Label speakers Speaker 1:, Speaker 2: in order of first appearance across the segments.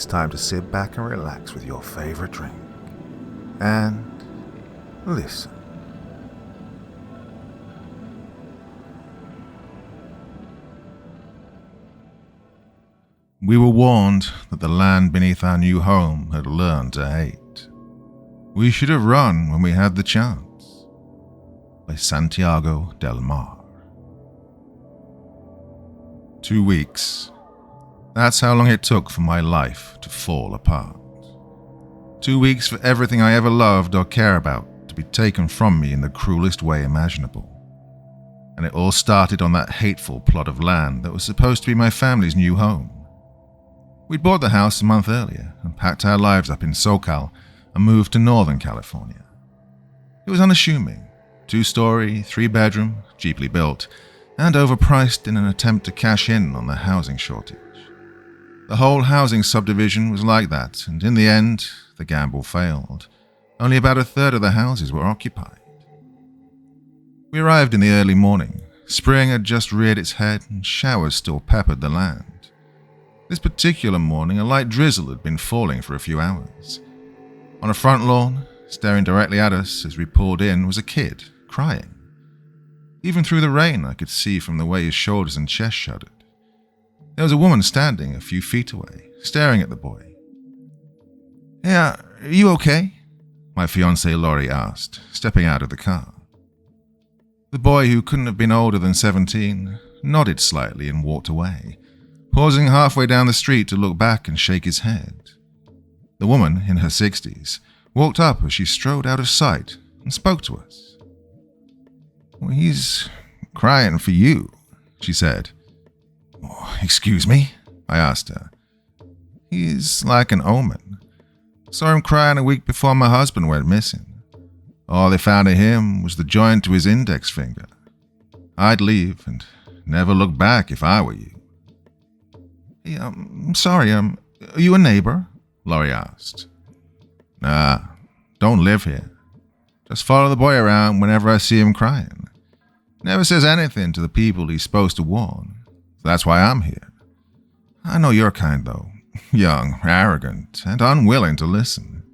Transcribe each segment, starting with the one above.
Speaker 1: it's time to sit back and relax with your favorite drink. And listen.
Speaker 2: We were warned that the land beneath our new home had learned to hate. We should have run when we had the chance. By Santiagodelmar. 2 weeks. That's how long it took for my life to fall apart. 2 weeks for everything I ever loved or care about to be taken from me in the cruelest way imaginable. And it all started on that hateful plot of land that was supposed to be my family's new home. We'd bought the house a month earlier and packed our lives up in SoCal and moved to Northern California. It was unassuming, 2-story, 3-bedroom, cheaply built, and overpriced in an attempt to cash in on the housing shortage. The whole housing subdivision was like that, and in the end, the gamble failed. Only about a third of the houses were occupied. We arrived in the early morning. Spring had just reared its head and showers still peppered the land. This particular morning, a light drizzle had been falling for a few hours. On a front lawn, staring directly at us as we pulled in, was a kid, crying. Even through the rain, I could see from the way his shoulders and chest shuddered. There was a woman standing a few feet away, staring at the boy. "Hey, are you okay?" my fiancée Laurie asked, stepping out of the car. The boy, who couldn't have been older than 17, nodded slightly and walked away, pausing halfway down the street to look back and shake his head. The woman, in her 60s, walked up as she strode out of sight and spoke to us. "Well, he's crying for you," she said. "Oh, excuse me?" I asked her. "He's like an omen. Saw him crying a week before my husband went missing. All they found of him was the joint to his index finger. I'd leave and never look back if I were you." "Hey, I'm sorry, are you a neighbor?" Laurie asked. "Nah, don't live here. Just follow the boy around whenever I see him crying. Never says anything to the people he's supposed to warn. That's why I'm here. I know your kind, though. Young, arrogant, and unwilling to listen.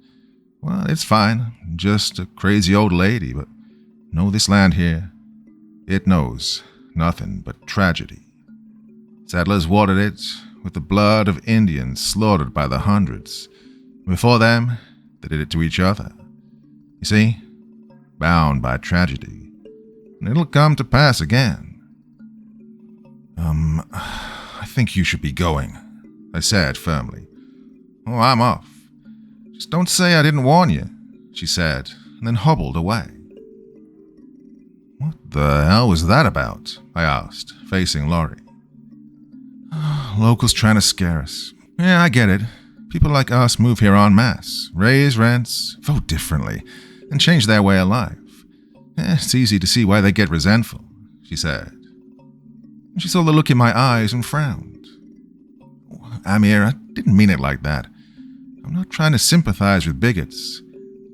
Speaker 2: Well, it's fine. Just a crazy old lady, but know this land here. It knows nothing but tragedy. Settlers watered it with the blood of Indians slaughtered by the hundreds. Before them, they did it to each other. You see, bound by tragedy. And it'll come to pass again." I think you should be going," I said firmly. "Oh, I'm off. Just don't say I didn't warn you," she said, and then hobbled away. "What the hell was that about?" I asked, facing Laurie. "Locals trying to scare us. Yeah, I get it. People like us move here en masse, raise rents, vote differently, and change their way of life. It's easy to see why they get resentful," she said. She saw the look in my eyes and frowned. "Amir, I didn't mean it like that. I'm not trying to sympathize with bigots.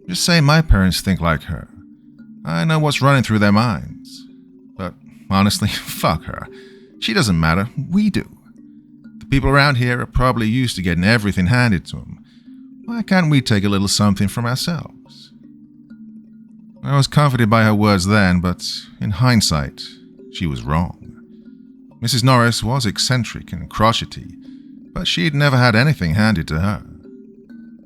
Speaker 2: I'm just saying my parents think like her. I know what's running through their minds. But honestly, fuck her. She doesn't matter. We do. The people around here are probably used to getting everything handed to them. Why can't we take a little something from ourselves?" I was comforted by her words then, but in hindsight, she was wrong. Mrs. Norris was eccentric and crotchety, but she'd never had anything handed to her.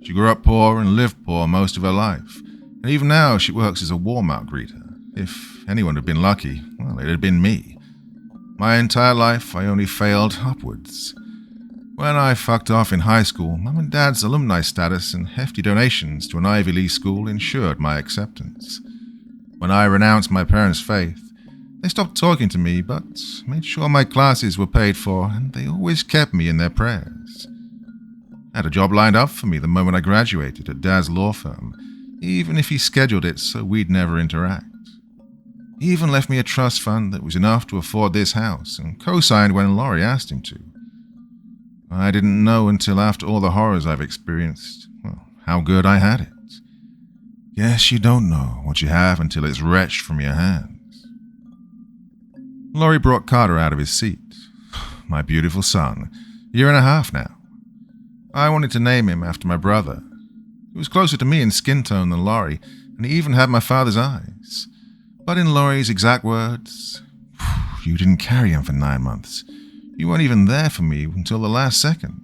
Speaker 2: She grew up poor and lived poor most of her life, and even now she works as a Walmart greeter. If anyone had been lucky, well, it had been me. My entire life, I only failed upwards. When I fucked off in high school, Mum and Dad's alumni status and hefty donations to an Ivy League school ensured my acceptance. When I renounced my parents' faith, they stopped talking to me, but made sure my classes were paid for, and they always kept me in their prayers. I had a job lined up for me the moment I graduated at Dad's law firm, even if he scheduled it so we'd never interact. He even left me a trust fund that was enough to afford this house, and co-signed when Laurie asked him to. I didn't know until after all the horrors I've experienced, well, how good I had it. Guess you don't know what you have until it's wrenched from your hands. Laurie brought Carter out of his seat. My beautiful son, 1.5 years now. I wanted to name him after my brother. He was closer to me in skin tone than Laurie, and he even had my father's eyes. But in Laurie's exact words, "You didn't carry him for 9 months. You weren't even there for me until the last second."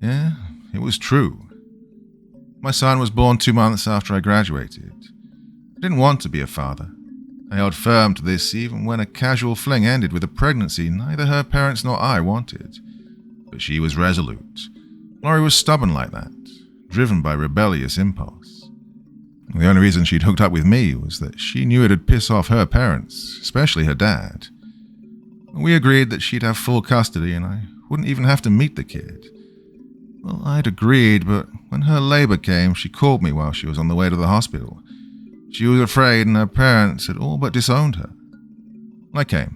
Speaker 2: Yeah, it was true. My son was born 2 months after I graduated. I didn't want to be a father. I held firm to this even when a casual fling ended with a pregnancy neither her parents nor I wanted. But she was resolute. Laurie was stubborn like that, driven by rebellious impulse. The only reason she'd hooked up with me was that she knew it'd piss off her parents, especially her dad. We agreed that she'd have full custody and I wouldn't even have to meet the kid. Well, I'd agreed, but when her labor came, she called me while she was on the way to the hospital. She was afraid and her parents had all but disowned her. I came.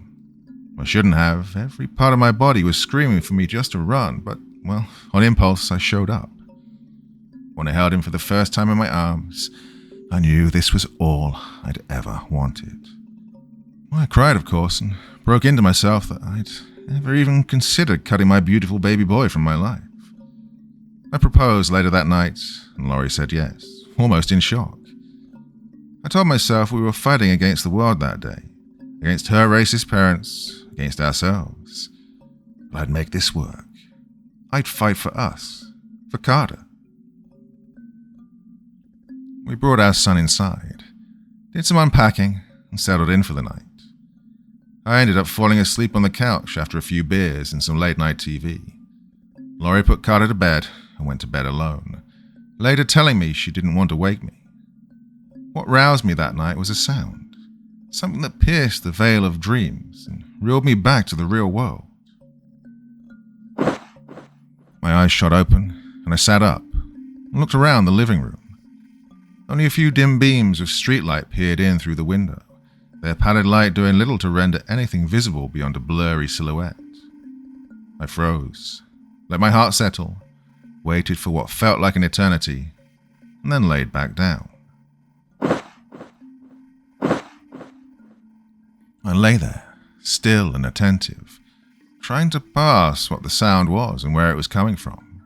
Speaker 2: I shouldn't have. Every part of my body was screaming for me just to run, but, well, on impulse, I showed up. When I held him for the first time in my arms, I knew this was all I'd ever wanted. Well, I cried, of course, and broke into myself that I'd never even considered cutting my beautiful baby boy from my life. I proposed later that night, and Laurie said yes, almost in shock. I told myself we were fighting against the world that day, against her racist parents, against ourselves. But I'd make this work. I'd fight for us, for Carter. We brought our son inside, did some unpacking, and settled in for the night. I ended up falling asleep on the couch after a few beers and some late-night TV. Laurie put Carter to bed and went to bed alone, later telling me she didn't want to wake me. What roused me that night was a sound, something that pierced the veil of dreams and reeled me back to the real world. My eyes shot open, and I sat up and looked around the living room. Only a few dim beams of streetlight peered in through the window, their pallid light doing little to render anything visible beyond a blurry silhouette. I froze, let my heart settle, waited for what felt like an eternity, and then laid back down. I lay there, still and attentive, trying to parse what the sound was and where it was coming from.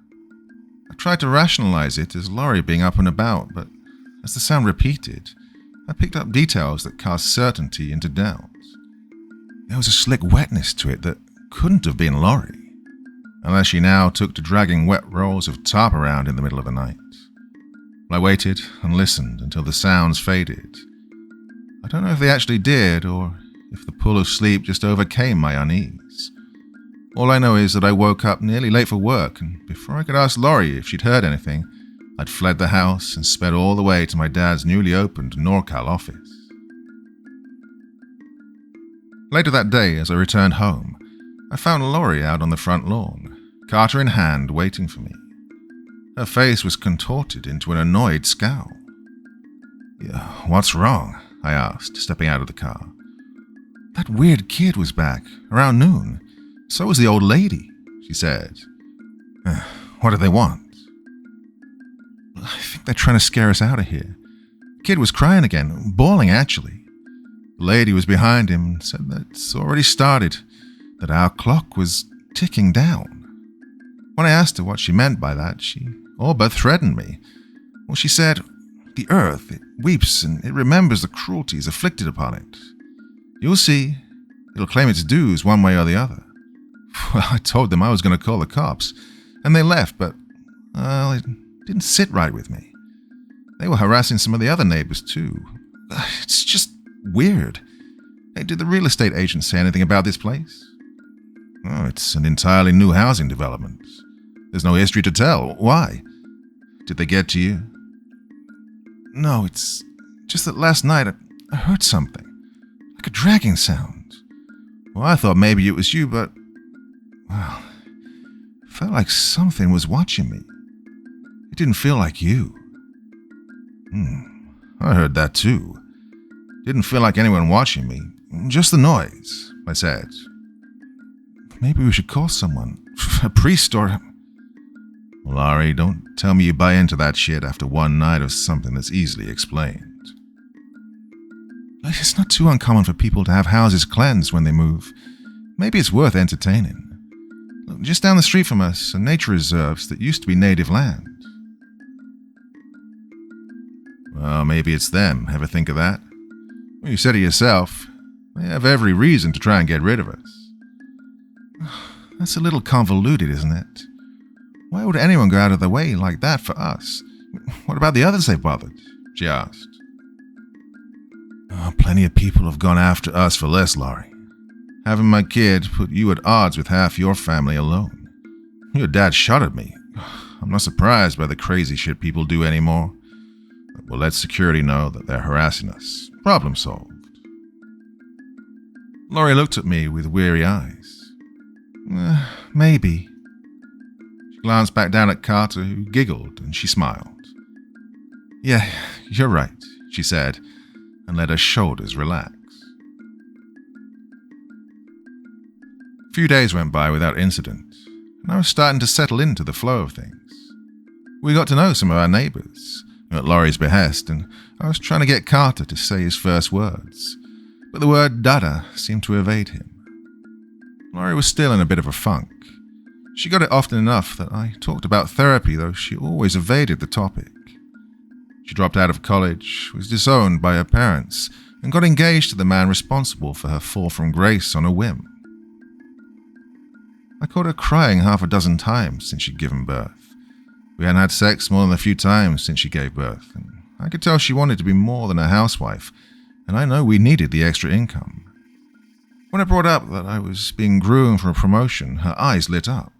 Speaker 2: I tried to rationalize it as Laurie being up and about, but as the sound repeated, I picked up details that cast certainty into doubt. There was a slick wetness to it that couldn't have been Laurie, unless she now took to dragging wet rolls of tarp around in the middle of the night. I waited and listened until the sounds faded. I don't know if they actually did, or if the pull of sleep just overcame my unease. All I know is that I woke up nearly late for work, and before I could ask Laurie if she'd heard anything, I'd fled the house and sped all the way to my dad's newly opened NorCal office. Later that day, as I returned home, I found Laurie out on the front lawn, Carter in hand, waiting for me. Her face was contorted into an annoyed scowl. "Yeah, what's wrong?" I asked, stepping out of the car. "That weird kid was back, around noon. So was the old lady," she said. "What do they want?" "I think they're trying to scare us out of here." The kid was crying again, bawling actually. The lady was behind him and said that it's already started, that our clock was ticking down. When I asked her what she meant by that, she all but threatened me. Well, she said, "The earth, it weeps and it remembers the cruelties afflicted upon it. You'll see, it'll claim its dues one way or the other." Well, I told them I was going to call the cops, and they left, but, well, it didn't sit right with me. They were harassing some of the other neighbors, too. It's just weird. Hey, did the real estate agent say anything about this place? Oh, it's an entirely new housing development. There's no history to tell. Why? Did they get to you? No, it's just that last night I heard something, like a dragging sound. Well, I thought maybe it was you, but, well, it felt like something was watching me. It didn't feel like you. I heard that too. Didn't feel like anyone watching me. Just the noise, I said. Maybe we should call someone. A priest or... Laurie, don't tell me you buy into that shit after one night of something that's easily explained. It's not too uncommon for people to have houses cleansed when they move. Maybe it's worth entertaining. Look, just down the street from us are nature reserves that used to be native land. Well, maybe it's them. Ever think of that? Well, you said it yourself. They have every reason to try and get rid of us. That's a little convoluted, isn't it? Why would anyone go out of their way like that for us? What about the others they bothered? She asked. Oh, plenty of people have gone after us for less, Laurie. Having my kid put you at odds with half your family alone. Your dad shot at me. I'm not surprised by the crazy shit people do anymore. We'll let security know that they're harassing us. Problem solved. Laurie looked at me with weary eyes. Maybe. She glanced back down at Carter, who giggled, and she smiled. Yeah, you're right, she said, and let her shoulders relax. A few days went by without incident, and I was starting to settle into the flow of things. We got to know some of our neighbors, at Laurie's behest, and I was trying to get Carter to say his first words, but the word dada seemed to evade him. Laurie was still in a bit of a funk. She got it often enough that I talked about therapy, though she always evaded the topic. She dropped out of college, was disowned by her parents, and got engaged to the man responsible for her fall from grace on a whim. I caught her crying half a dozen times since she'd given birth. We hadn't had sex more than a few times since she gave birth, and I could tell she wanted to be more than a housewife, and I know we needed the extra income. When I brought up that I was being groomed for a promotion, her eyes lit up.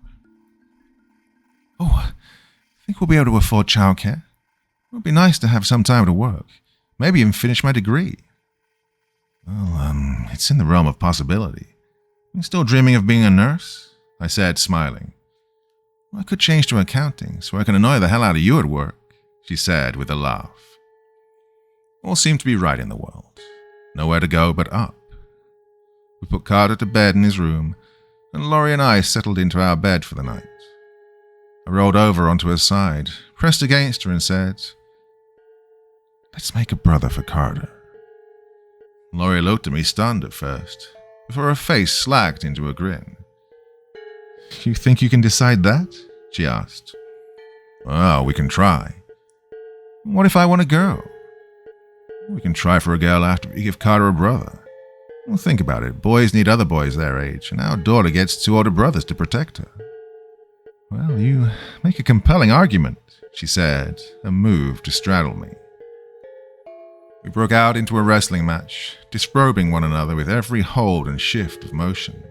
Speaker 2: Oh, I think we'll be able to afford childcare. It would be nice to have some time to work, maybe even finish my degree. Well, it's in the realm of possibility. You're still dreaming of being a nurse? I said, smiling. Well, I could change to accounting so I can annoy the hell out of you at work, she said with a laugh. All seemed to be right in the world. Nowhere to go but up. We put Carter to bed in his room, and Laurie and I settled into our bed for the night. I rolled over onto her side, pressed against her, and said, Let's make a brother for Carter. Laurie looked at me stunned at first, before her face slacked into a grin. You think you can decide that? She asked. Well, we can try. What if I want a girl? We can try for a girl after we give Carter a brother. Well, think about it. Boys need other boys their age, and our daughter gets 2 older brothers to protect her. Well, you make a compelling argument, she said, and moved to straddle me. We broke out into a wrestling match, disrobing one another with every hold and shift of motion.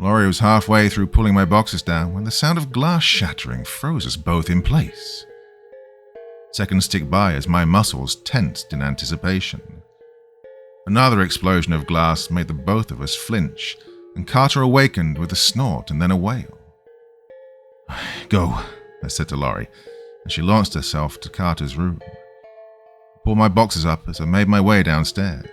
Speaker 2: Laurie was halfway through pulling my boxes down when the sound of glass shattering froze us both in place. Seconds ticked by as my muscles tensed in anticipation. Another explosion of glass made the both of us flinch, and Carter awakened with a snort and then a wail. Go, I said to Laurie, and she launched herself to Carter's room. I pulled my boxes up as I made my way downstairs.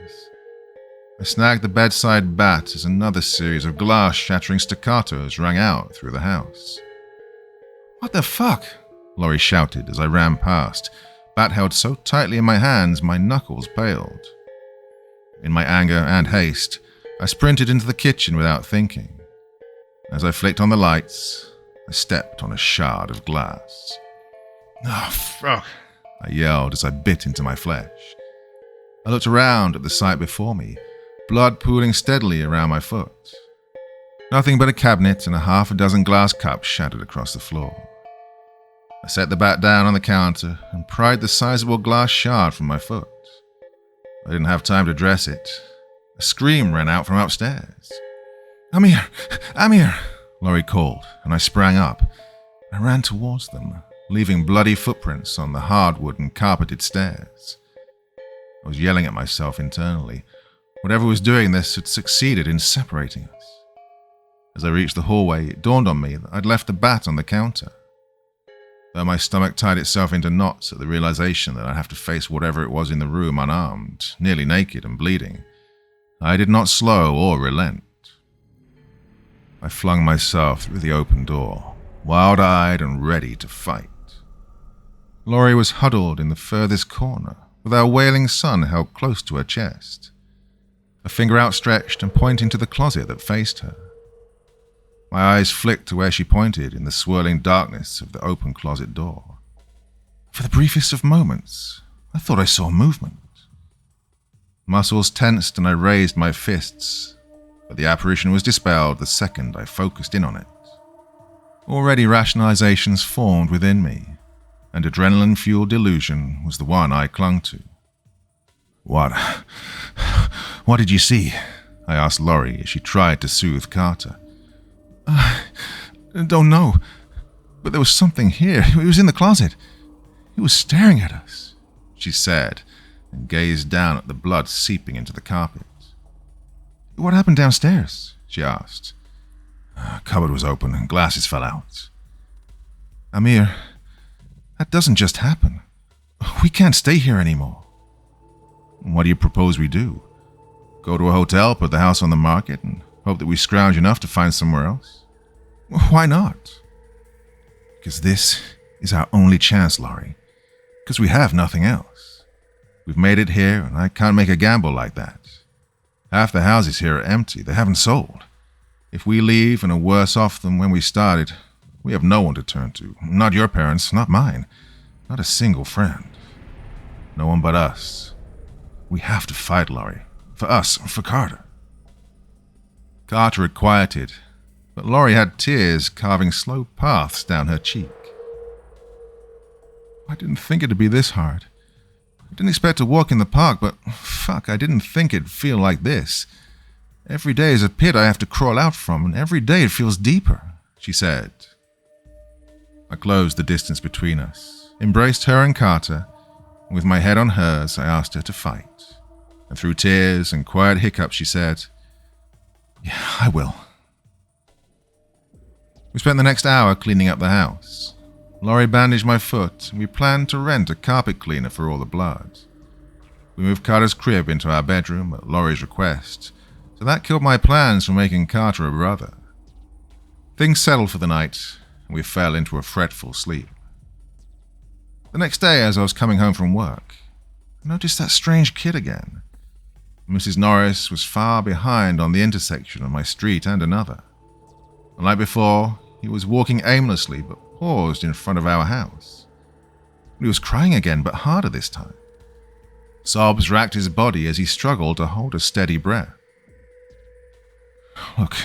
Speaker 2: I snagged the bedside bat as another series of glass-shattering staccatos rang out through the house. What the fuck? Laurie shouted as I ran past, bat held so tightly in my hands my knuckles paled. In my anger and haste, I sprinted into the kitchen without thinking. As I flicked on the lights, I stepped on a shard of glass. Oh, fuck, I yelled as I bit into my flesh. I looked around at the sight before me, blood pooling steadily around my foot. Nothing but a cabinet and a half a dozen glass cups shattered across the floor. I set the bat down on the counter and pried the sizable glass shard from my foot. I didn't have time to dress it. A scream ran out from upstairs. Amir! Amir! Laurie called, and I sprang up. I ran towards them, leaving bloody footprints on the hardwood and carpeted stairs. I was yelling at myself internally. Whatever was doing this had succeeded in separating us. As I reached the hallway, it dawned on me that I'd left the bat on the counter. Though my stomach tied itself into knots at the realization that I'd have to face whatever it was in the room unarmed, nearly naked and bleeding, I did not slow or relent. I flung myself through the open door, wild-eyed and ready to fight. Laurie was huddled in the furthest corner, with our wailing son held close to her chest, a finger outstretched and pointing to the closet that faced her. My eyes flicked to where she pointed in the swirling darkness of the open closet door. For the briefest of moments, I thought I saw movement. Muscles tensed and I raised my fists, but the apparition was dispelled the second I focused in on it. Already rationalizations formed within me, and adrenaline-fueled delusion was the one I clung to. What did you see? I asked Laurie as she tried to soothe Carter. I don't know, but there was something here. It was in the closet. It was staring at us, she said, and gazed down at the blood seeping into the carpet. What happened downstairs? She asked. A cupboard was open and glasses fell out. Amir, that doesn't just happen. We can't stay here anymore. What do you propose we do? Go to a hotel, put the house on the market, and hope that we scrounge enough to find somewhere else? Why not? Because this is our only chance, Laurie. Because we have nothing else. We've made it here, and I can't make a gamble like that. Half the houses here are empty. They haven't sold. If we leave and are worse off than when we started, we have no one to turn to. Not your parents, not mine. Not a single friend. No one but us. We have to fight, Laurie. For us, for Carter. Carter had quieted, but Laurie had tears carving slow paths down her cheek. I didn't think it'd be this hard. I didn't expect to walk in the park, but fuck, I didn't think it'd feel like this. Every day is a pit I have to crawl out from, and every day it feels deeper, she said. I closed the distance between us, embraced her and Carter, and with my head on hers, I asked her to fight. And through tears and quiet hiccups, she said, Yeah, I will. We spent the next hour cleaning up the house. Laurie bandaged my foot, and we planned to rent a carpet cleaner for all the blood. We moved Carter's crib into our bedroom at Laurie's request, so that killed my plans for making Carter a brother. Things settled for the night, and we fell into a fretful sleep. The next day, as I was coming home from work, I noticed that strange kid again. Mrs. Norris was far behind on the intersection of my street and another. The night before, he was walking aimlessly but paused in front of our house. He was crying again, but harder this time. Sobs racked his body as he struggled to hold a steady breath. Look,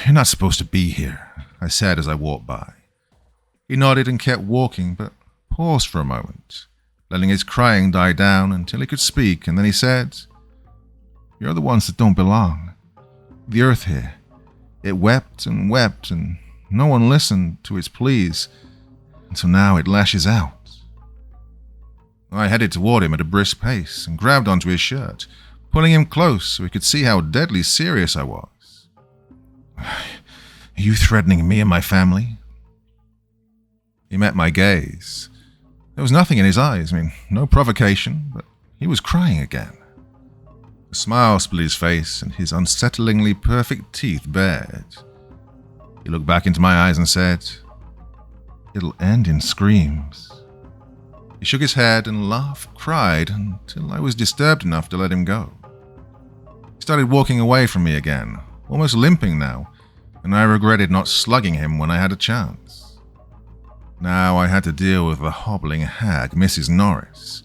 Speaker 2: you're not supposed to be here, I said as I walked by. He nodded and kept walking, but paused for a moment, letting his crying die down until he could speak, and then he said, You're the ones that don't belong. The earth here. It wept, and no one listened to its pleas, and so now it lashes out. I headed toward him at a brisk pace and grabbed onto his shirt, pulling him close so he could see how deadly serious I was. Are you threatening me and my family? He met my gaze. There was nothing in his eyes, no provocation, but he was crying again. A smile split his face and his unsettlingly perfect teeth bared. He looked back into my eyes and said, It'll end in screams. He shook his head and cried until I was disturbed enough to let him go. He started walking away from me again, almost limping now, and I regretted not slugging him when I had a chance. Now I had to deal with the hobbling hag, Mrs. Norris.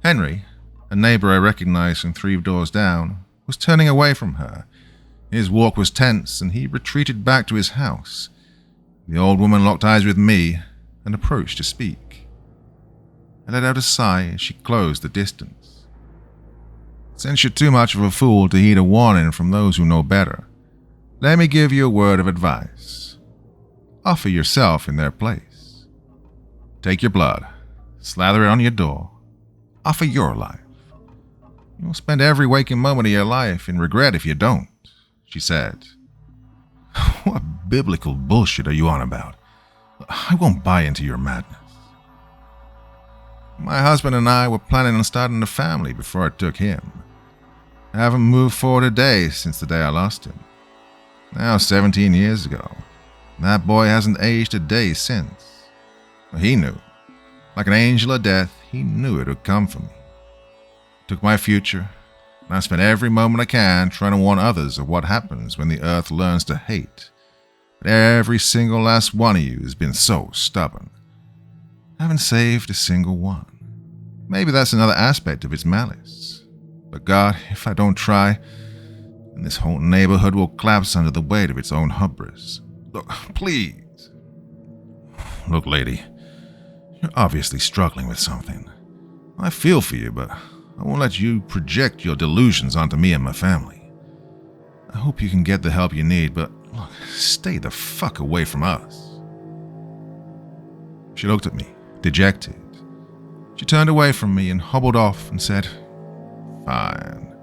Speaker 2: Henry, a neighbor I recognized from 3 doors down, was turning away from her. His walk was tense, and he retreated back to his house. The old woman locked eyes with me and approached to speak. I let out a sigh as she closed the distance. Since you're too much of a fool to heed a warning from those who know better, let me give you a word of advice. Offer yourself in their place. Take your blood, slather it on your door, offer your life. You'll spend every waking moment of your life in regret if you don't, she said. What biblical bullshit are you on about? I won't buy into your madness. My husband and I were planning on starting a family before I took him. I haven't moved forward a day since the day I lost him. Now 17 years ago. That boy hasn't aged a day since. He knew. Like an angel of death, he knew it would come for me. Took my future, and I spent every moment I can trying to warn others of what happens when the earth learns to hate, but every single last one of you has been so stubborn. I haven't saved a single one. Maybe that's another aspect of its malice. But God, if I don't try, then this whole neighborhood will collapse under the weight of its own hubris. Look, please. Look, lady, you're obviously struggling with something. I feel for you, but I won't let you project your delusions onto me and my family. I hope you can get the help you need, but look, stay the fuck away from us. She looked at me, dejected. She turned away from me and hobbled off and said, "Fine,"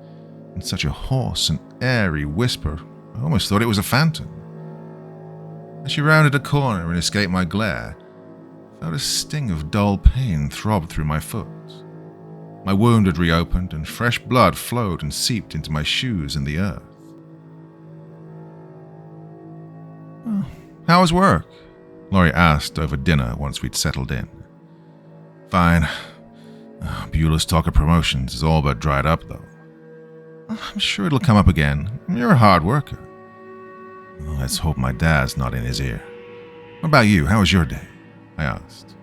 Speaker 2: in such a hoarse and airy whisper, I almost thought it was a phantom. As she rounded a corner and escaped my glare, I felt a sting of dull pain throb through my foot. My wound had reopened, and fresh blood flowed and seeped into my shoes and the earth. "How was work?" Laurie asked over dinner once we'd settled in. "Fine. Beulah's talk of promotions is all but dried up, though. I'm sure it'll come up again. You're a hard worker." "Let's hope my dad's not in his ear. What about you? How was your day?" I asked.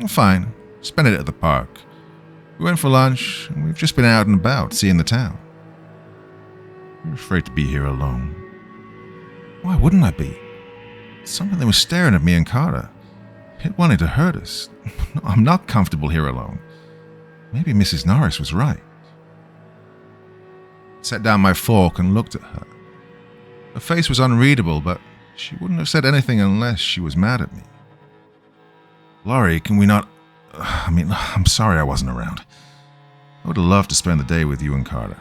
Speaker 2: "Fine. Spent it at the park. We went for lunch, and we've just been out and about, seeing the town." "You're afraid to be here alone." "Why wouldn't I be? Something was staring at me and Carter. It wanted to hurt us. I'm not comfortable here alone. Maybe Mrs. Norris was right." I set down my fork and looked at her. Her face was unreadable, but she wouldn't have said anything unless she was mad at me. "Laurie, can we not... I'm sorry I wasn't around. I would have loved to spend the day with you and Carter.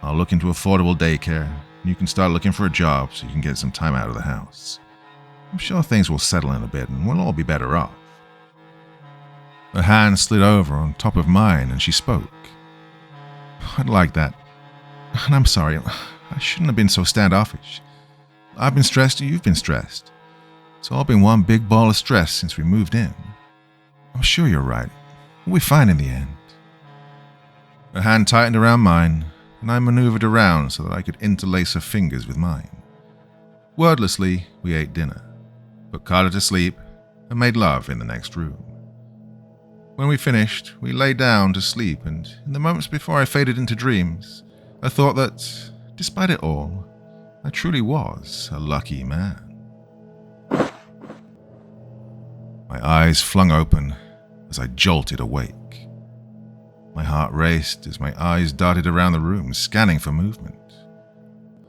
Speaker 2: I'll look into affordable daycare, and you can start looking for a job so you can get some time out of the house. I'm sure things will settle in a bit and we'll all be better off." Her hand slid over on top of mine and she spoke. "I'd like that. And I'm sorry, I shouldn't have been so standoffish. I've been stressed, you've been stressed. It's all been one big ball of stress since we moved in. I'm sure you're right. We'll be fine in the end." Her hand tightened around mine, and I maneuvered around so that I could interlace her fingers with mine. Wordlessly, we ate dinner, put Carter to sleep, and made love in the next room. When we finished, we lay down to sleep, and in the moments before I faded into dreams, I thought that, despite it all, I truly was a lucky man. My eyes flung open as I jolted awake. My heart raced as my eyes darted around the room, scanning for movement.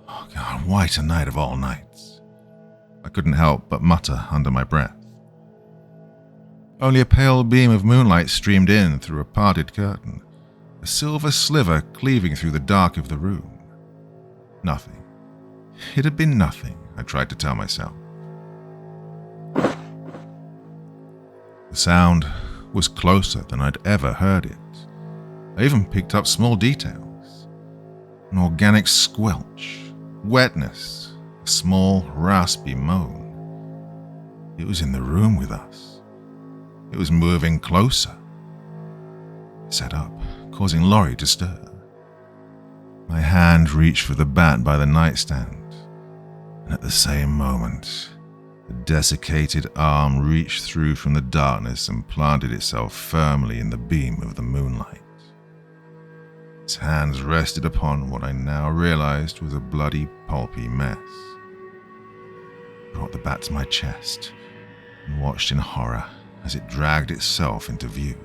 Speaker 2: Oh God, why tonight of all nights? I couldn't help but mutter under my breath. Only a pale beam of moonlight streamed in through a parted curtain, a silver sliver cleaving through the dark of the room. Nothing. It had been nothing, I tried to tell myself. The sound was closer than I'd ever heard it. I even picked up small details. An organic squelch, wetness, a small raspy moan. It was in the room with us. It was moving closer. I sat up, causing Laurie to stir. My hand reached for the bat by the nightstand, and at the same moment, the desiccated arm reached through from the darkness and planted itself firmly in the beam of the moonlight. Its hands rested upon what I now realized was a bloody, pulpy mess. I brought the bat to my chest and watched in horror as it dragged itself into view.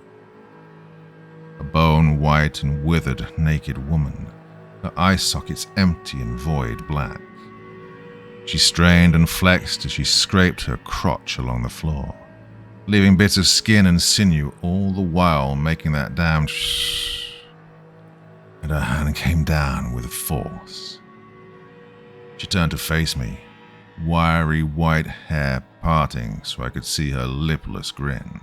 Speaker 2: A bone-white and withered naked woman, her eye sockets empty and void black. She strained and flexed as she scraped her crotch along the floor, leaving bits of skin and sinew all the while making that damned shh. And her hand came down with force. She turned to face me, wiry white hair parting so I could see her lipless grin.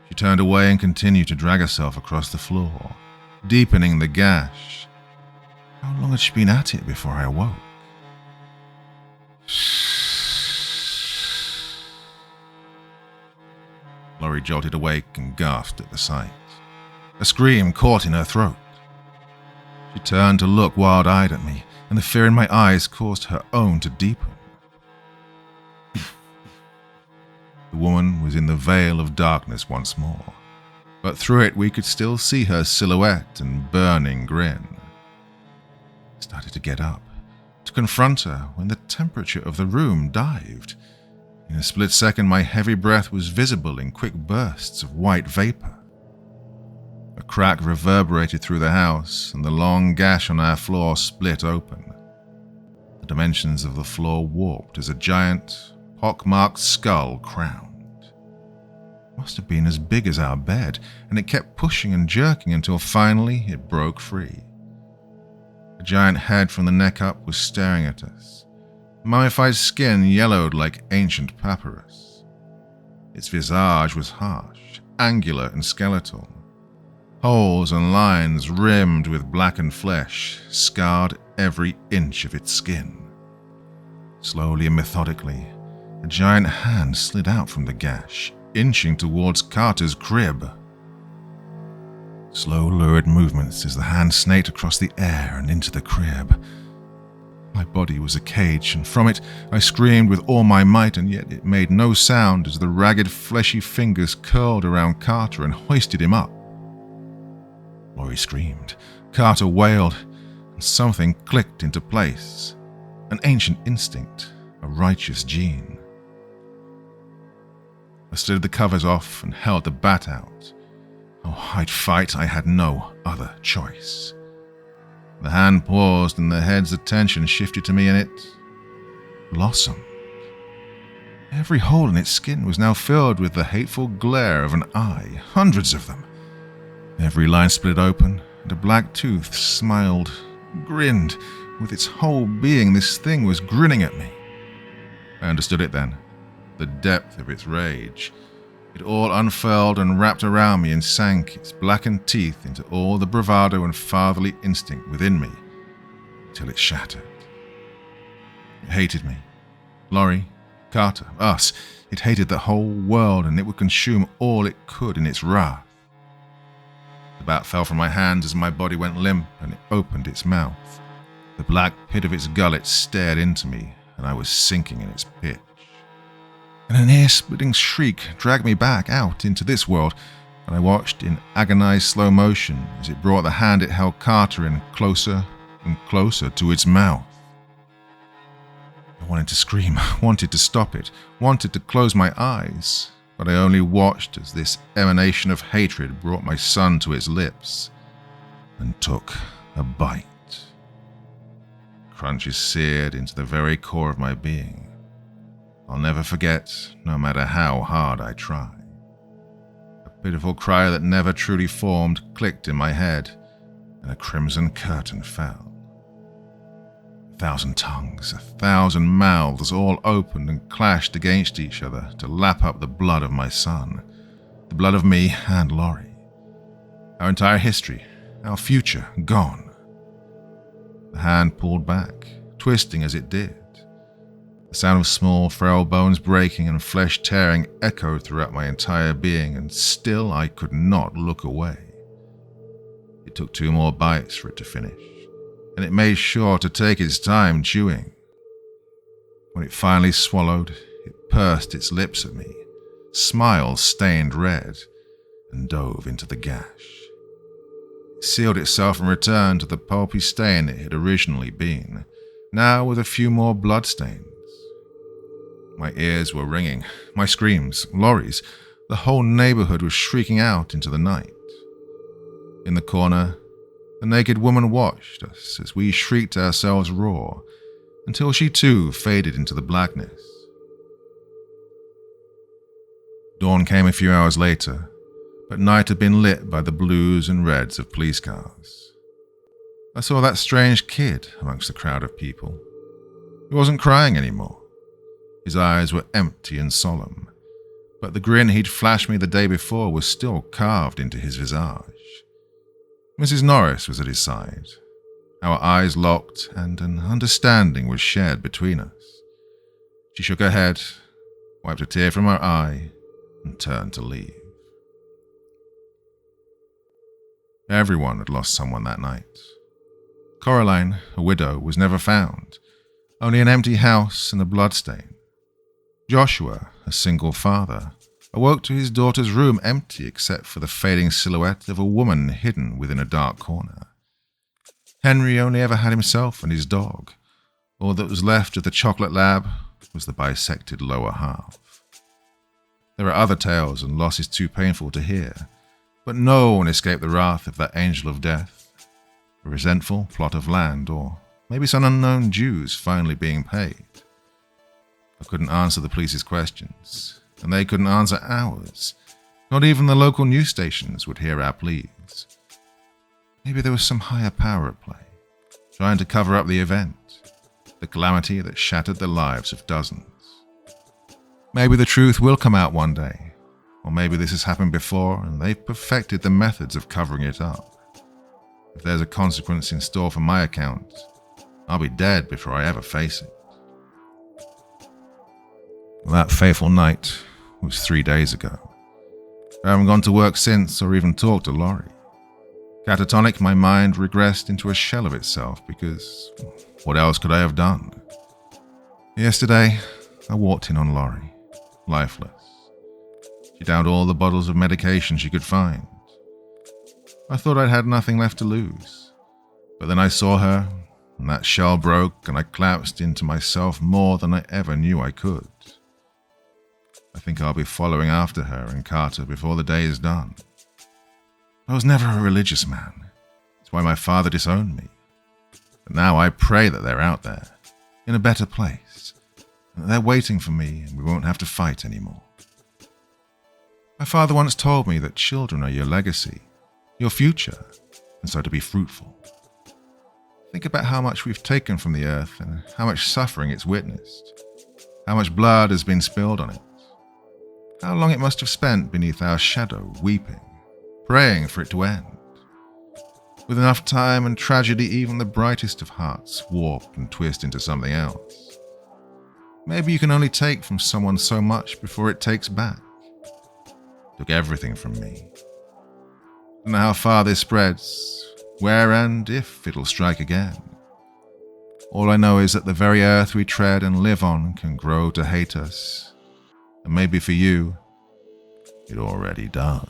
Speaker 2: She turned away and continued to drag herself across the floor, deepening the gash. How long had she been at it before I awoke? Laurie jolted awake and gasped at the sight. A scream caught in her throat. She turned to look wild-eyed at me, and the fear in my eyes caused her own to deepen. The woman was in the veil of darkness once more, but through it we could still see her silhouette and burning grin. I started to get up, to confront her, when the temperature of the room dived. In a split second, my heavy breath was visible in quick bursts of white vapor. A crack reverberated through the house, and the long gash on our floor split open. The dimensions of the floor warped as a giant, pock-marked skull crowned. It must have been as big as our bed, and it kept pushing and jerking until finally it broke free. A giant head from the neck up was staring at us. Mummified skin yellowed like ancient papyrus. Its visage was harsh, angular and skeletal. Holes and lines rimmed with blackened flesh scarred every inch of its skin. Slowly and methodically, a giant hand slid out from the gash, inching towards Carter's crib. Slow, lurid movements as the hand snaked across the air and into the crib. My body was a cage, and from it I screamed with all my might, and yet it made no sound as the ragged, fleshy fingers curled around Carter and hoisted him up. Laurie screamed, Carter wailed, and something clicked into place. An ancient instinct, a righteous gene. I slid the covers off and held the bat out. Oh, I'd fight, I had no other choice. The hand paused and the head's attention shifted to me, and it blossomed. Every hole in its skin was now filled with the hateful glare of an eye, hundreds of them. Every line split open, and a black tooth smiled, grinned. With its whole being, this thing was grinning at me. I understood it then, the depth of its rage. It all unfurled and wrapped around me and sank its blackened teeth into all the bravado and fatherly instinct within me, till it shattered. It hated me. Laurie, Carter, us. It hated the whole world, and it would consume all it could in its wrath. The bat fell from my hands as my body went limp, and it opened its mouth. The black pit of its gullet stared into me, and I was sinking in its pitch. And an ear-splitting shriek dragged me back out into this world, and I watched in agonized slow motion as it brought the hand it held Carter in closer and closer to its mouth. I wanted to scream, wanted to stop it, wanted to close my eyes, but I only watched as this emanation of hatred brought my son to its lips and took a bite. Crunches seared into the very core of my being. I'll never forget, no matter how hard I try. A pitiful cry that never truly formed clicked in my head, and a crimson curtain fell. 1,000 tongues, 1,000 mouths all opened and clashed against each other to lap up the blood of my son, the blood of me and Laurie. Our entire history, our future, gone. The hand pulled back, twisting as it did. The sound of small, frail bones breaking and flesh tearing echoed throughout my entire being, and still I could not look away. It took 2 more bites for it to finish, and it made sure to take its time chewing. When it finally swallowed, it pursed its lips at me, smiles stained red, and dove into the gash. It sealed itself and returned to the pulpy stain it had originally been, now with a few more bloodstains. My ears were ringing, my screams, Laurie's. The whole neighborhood was shrieking out into the night. In the corner, the naked woman watched us as we shrieked ourselves raw, until she too faded into the blackness. Dawn came a few hours later, but night had been lit by the blues and reds of police cars. I saw that strange kid amongst the crowd of people. He wasn't crying anymore. His eyes were empty and solemn, but the grin he'd flashed me the day before was still carved into his visage. Mrs. Norris was at his side. Our eyes locked, and an understanding was shared between us. She shook her head, wiped a tear from her eye, and turned to leave. Everyone had lost someone that night. Coraline, a widow, was never found. Only an empty house and a bloodstain. Joshua, a single father, awoke to his daughter's room empty except for the fading silhouette of a woman hidden within a dark corner. Henry only ever had himself and his dog. All that was left of the chocolate lab was the bisected lower half. There are other tales and losses too painful to hear, but no one escaped the wrath of that angel of death, a resentful plot of land, or maybe some unknown Jews finally being paid. I couldn't answer the police's questions, and they couldn't answer ours. Not even the local news stations would hear our pleas. Maybe there was some higher power at play, trying to cover up the event, the calamity that shattered the lives of dozens. Maybe the truth will come out one day, or maybe this has happened before and they've perfected the methods of covering it up. If there's a consequence in store for my account, I'll be dead before I ever face it. Well, that fateful night was 3 days ago. I haven't gone to work since or even talked to Laurie. Catatonic, my mind regressed into a shell of itself because what else could I have done? Yesterday, I walked in on Laurie, lifeless. She downed all the bottles of medication she could find. I thought I'd had nothing left to lose, but then I saw her, and that shell broke, and I collapsed into myself more than I ever knew I could. I think I'll be following after her and Carter before the day is done. I was never a religious man. It's why my father disowned me. But now I pray that they're out there, in a better place, and that they're waiting for me and we won't have to fight anymore. My father once told me that children are your legacy, your future, and so to be fruitful. Think about how much we've taken from the earth and how much suffering it's witnessed, how much blood has been spilled on it, how long it must have spent beneath our shadow weeping, praying for it to end. With enough time and tragedy, even the brightest of hearts warp and twist into something else. Maybe you can only take from someone so much before it takes back. It took everything from me. I don't know how far this spreads, where and if it'll strike again. All I know is that the very earth we tread and live on can grow to hate us. And maybe for you, it already does.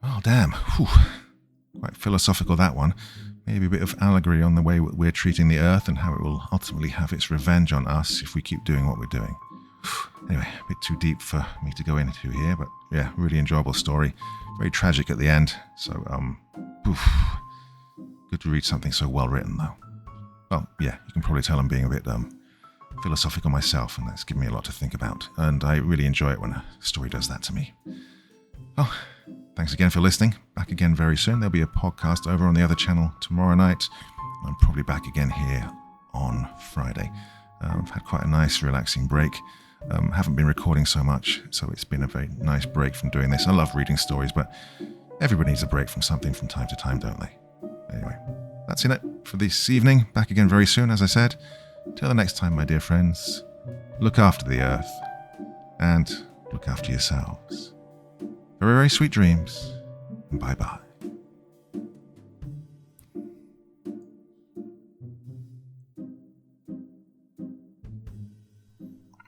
Speaker 2: Oh, damn. Whew. Quite philosophical, that one. Maybe a bit of allegory on the way we're treating the earth and how it will ultimately have its revenge on us if we keep doing what we're doing. Anyway, a bit too deep for me to go into here, but yeah, really enjoyable story. Very tragic at the end, so, good to read something so well written, though. Well, yeah, you can probably tell I'm being a bit, philosophical myself, and that's given me a lot to think about, and I really enjoy it when a story does that to me. Well, thanks again for listening. Back again very soon. There'll be a podcast over on the other channel tomorrow night. I'm probably back again here on Friday. I've had quite a nice, relaxing break. Haven't been recording so much, so it's been a very nice break from doing this. I love reading stories, but everybody needs a break from something from time to time, don't they? Anyway, that's it for this evening. Back again very soon, as I said. Till the next time, my dear friends, look after the earth and look after yourselves. Very, very sweet dreams, and bye-bye.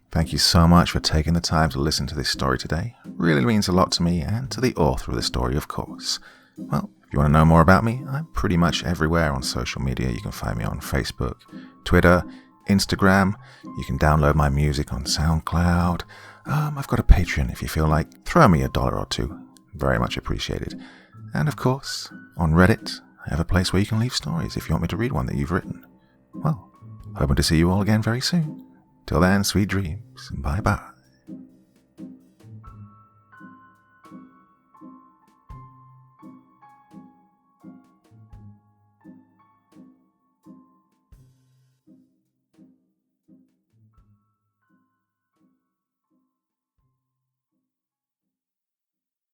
Speaker 1: Thank you so much for taking the time to listen to this story today. It really means a lot to me and to the author of the story, of course. Well, if you want to know more about me, I'm pretty much everywhere on social media. You can find me on Facebook, Twitter, Instagram. You can download my music on SoundCloud. I've got a Patreon if you feel like. Throw me $1 or $2. Very much appreciated. And of course, on Reddit, I have a place where you can leave stories if you want me to read one that you've written. Well, hoping to see you all again very soon. Till then, sweet dreams, and bye-bye.